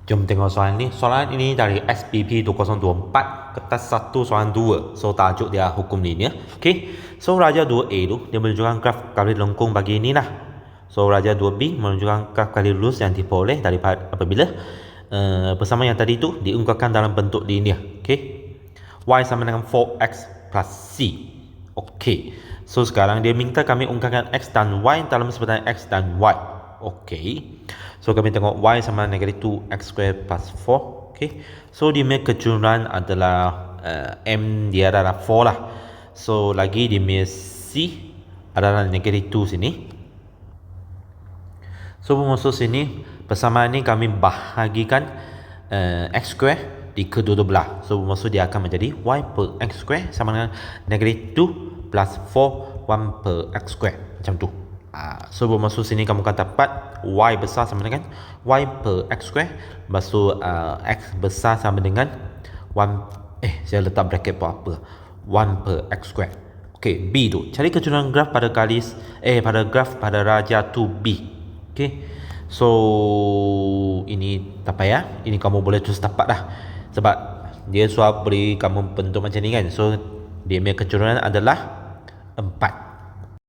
Jom tengok soalan ni. Soalan ini dari SPP 2024, kertas 1 soalan 2. So tajuk dia hukum linear. Okey. So raja 2A tu dia menunjukkan graf kali lengkung bagi ini lah. So raja 2B menunjukkan graf kali lurus yang diperoleh daripada apabila bersama yang tadi tu diungkapkan dalam bentuk linear. Okey. Y sama dengan 4x plus C. Okey. So sekarang dia minta kami ungkapkan x dan y dalam sebutan x dan y. Okey. So kami tengok y sama negatif 2x square plus 4. Okay. So dia punya kejuruan adalah m dia adalah 4 lah. So lagi dia punya c adalah negatif 2 sini. So bermaksud sini persamaan ni kami bahagikan x square di kedua-dua belah. So bermaksud dia akan menjadi y per x square sama dengan negatif 2 plus 4 1 per x square. Macam tu. So bermaksud sini kamu akan dapat y besar sama dengan y per x square. Lepas tu x besar sama dengan 1 saya letak bracket buat apa, 1 per x square. Okay, B tu cari kejuruan graf pada pada graf pada raja 2B. Okay, so ini tak payah, ini kamu boleh terus dapat dah, sebab dia suap beri kamu bentuk macam ni kan. So dia punya kejuruan adalah 4.